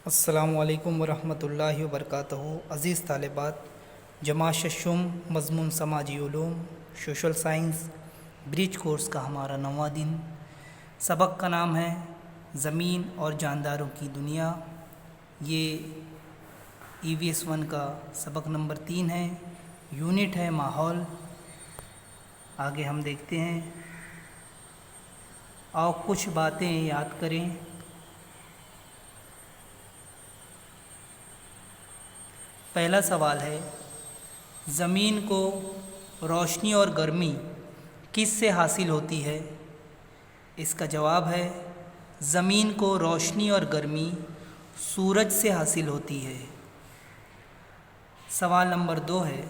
السلام علیکم ورحمۃ اللہ وبرکاتہ۔ عزیز طالبات، جماعت ششم مضمون سماجی علوم سوشل سائنس برج کورس کا ہمارا 9واں دن۔ سبق کا نام ہے زمین اور جانداروں کی دنیا۔ یہ EVS 1 کا سبق نمبر 3 ہے، یونٹ ہے ماحول۔ آگے ہم دیکھتے ہیں اور کچھ باتیں یاد کریں۔ پہلا سوال ہے، زمین کو روشنی اور گرمی کس سے حاصل ہوتی ہے؟ اس کا جواب ہے زمین کو روشنی اور گرمی سورج سے حاصل ہوتی ہے۔ سوال نمبر 2 ہے،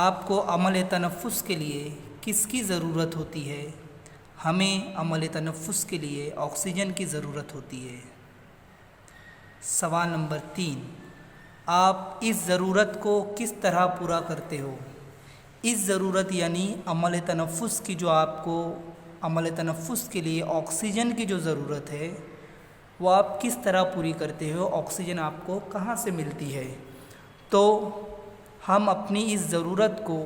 آپ کو عمل تنفس کے لیے کس کی ضرورت ہوتی ہے؟ ہمیں عمل تنفس کے لیے آکسیجن کی ضرورت ہوتی ہے۔ سوال نمبر 3، آپ اس ضرورت کو کس طرح پورا کرتے ہو؟ اس ضرورت یعنی عمل تنفس کی، جو آپ کو عمل تنفس کے لیے آکسیجن کی جو ضرورت ہے وہ آپ کس طرح پوری کرتے ہو؟ آکسیجن آپ کو کہاں سے ملتی ہے؟ تو ہم اپنی اس ضرورت کو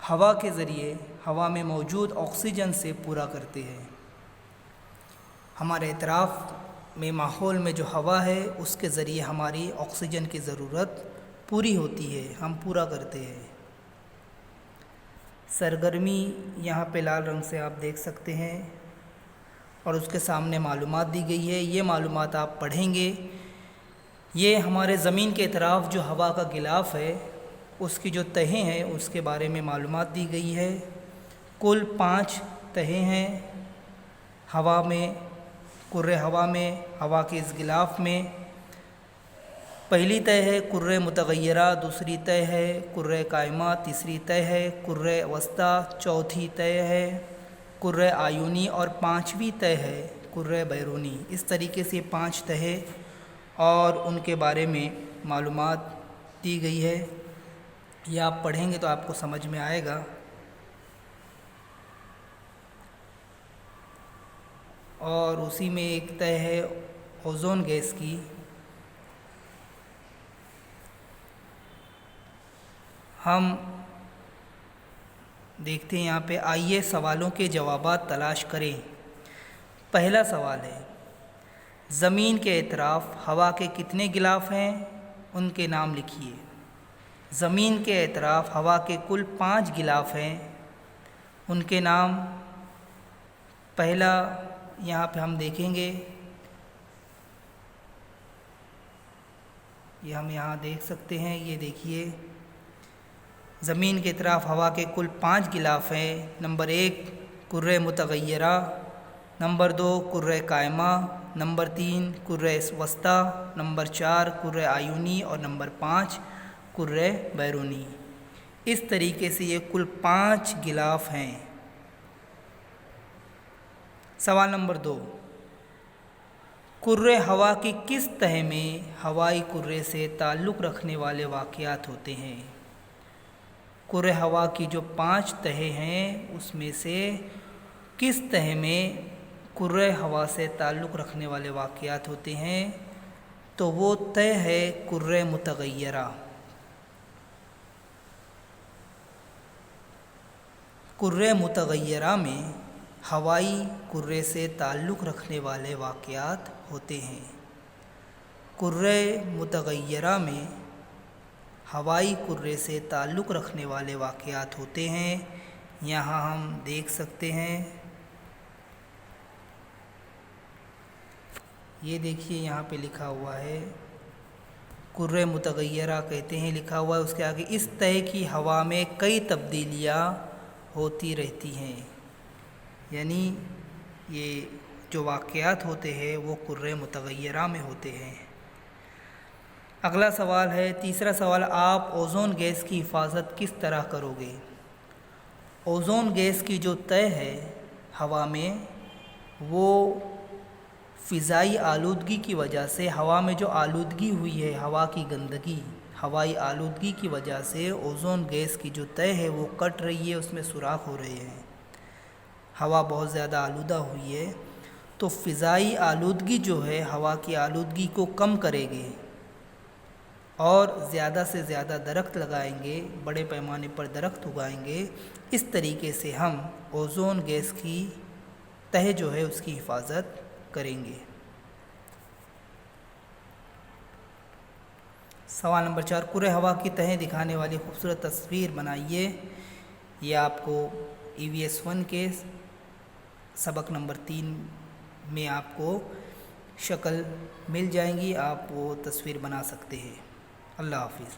ہوا کے ذریعے، ہوا میں موجود آکسیجن سے پورا کرتے ہیں۔ ہمارے اطراف میں، ماحول میں جو ہوا ہے اس کے ذریعے ہماری آکسیجن کی ضرورت پوری ہوتی ہے، ہم پورا کرتے ہیں۔ سرگرمی یہاں پہ لال رنگ سے آپ دیکھ سکتے ہیں اور اس کے سامنے معلومات دی گئی ہے۔ یہ معلومات آپ پڑھیں گے۔ یہ ہمارے زمین کے اطراف جو ہوا کا غلاف ہے اس کی جو تہیں ہیں اس کے بارے میں معلومات دی گئی ہے۔ کل 5 تہیں ہیں ہوا میں، کرۂ ہوا میں، ہوا کے اس غلاف میں۔ پہلی تہ ہے کرۂ متغیرہ، دوسری تہ ہے کرۂ قائمہ، تیسری تہ ہے کرۂ وسطیٰ، چوتھی تہ ہے کرۂ آیونی اور 5ویں تہ ہے کرۂ بیرونی۔ اس طریقے سے 5 تہیں اور ان کے بارے میں معلومات دی گئی ہے۔ یہ آپ پڑھیں گے تو آپ کو سمجھ میں آئے گا۔ اور اسی میں ایک تہ ہے اوزون گیس کی۔ ہم دیکھتے ہیں یہاں پہ، آئیے سوالوں کے جوابات تلاش کریں۔ پہلا سوال ہے، زمین کے اطراف ہوا کے کتنے غلاف ہیں؟ ان کے نام لکھیے۔ زمین کے اطراف ہوا کے کل 5 غلاف ہیں، ان کے نام۔ پہلا یہاں پہ ہم دیکھیں گے، یہ ہم یہاں دیکھ سکتے ہیں، یہ دیکھیے، زمین کے اطراف ہوا کے کل 5 غلاف ہیں۔ نمبر 1 کرۂ متغیرہ، نمبر 2 کرۂ قائمہ، نمبر 3 کرۂ وسطیٰ، نمبر 4 کرۂ آیونی اور نمبر 5 کرۂ بیرونی۔ اس طریقے سے یہ کل 5 غلاف ہیں۔ سوال نمبر 2، کرۂ ہوا کی کس تہ میں ہوائی کرۂ سے تعلق رکھنے والے واقعات ہوتے ہیں؟ کرۂ ہوا کی جو 5 تہیں ہیں اس میں سے کس تہ میں کرۂ ہوا سے تعلق رکھنے والے واقعات ہوتے ہیں؟ تو وہ تہ ہے کرۂ متغیرہ۔ کرۂ متغیرہ میں ہوائی کرۂ سے تعلق رکھنے والے واقعات ہوتے ہیں۔ کرۂ متغیرہ میں ہوائی کرۂ سے تعلق رکھنے والے واقعات ہوتے ہیں۔ یہاں ہم دیکھ سکتے ہیں، یہ دیکھیے یہاں پہ لکھا ہوا ہے، کرۂ متغیرہ کہتے ہیں، لکھا ہوا ہے اس کے آگے، اس تہ کی ہوا میں کئی تبدیلیاں ہوتی رہتی ہیں۔ یعنی یہ جو واقعات ہوتے ہیں وہ کرۂ متغیرہ میں ہوتے ہیں۔ اگلا سوال ہے، تیسرا سوال، آپ اوزون گیس کی حفاظت کس طرح کرو گے؟ اوزون گیس کی جو تہ ہے ہوا میں، وہ فضائی آلودگی کی وجہ سے، ہوا میں جو آلودگی ہوئی ہے، ہوا کی گندگی، ہوائی آلودگی کی وجہ سے اوزون گیس کی جو تہ ہے وہ کٹ رہی ہے، اس میں سوراخ ہو رہے ہیں، ہوا بہت زیادہ آلودہ ہوئی ہے۔ تو فضائی آلودگی جو ہے ہوا کی آلودگی کو کم کرے گی، اور زیادہ سے زیادہ درخت لگائیں گے، بڑے پیمانے پر درخت اگائیں گے، اس طریقے سے ہم اوزون گیس کی تہ جو ہے اس کی حفاظت کریں گے۔ سوال نمبر 4، کرۂ ہوا کی تہیں دکھانے والی خوبصورت تصویر بنائیے۔ یہ آپ کو EVS 1 کے سبق نمبر 3 میں آپ کو شکل مل جائیں گی، آپ وہ تصویر بنا سکتے ہیں۔ اللہ حافظ۔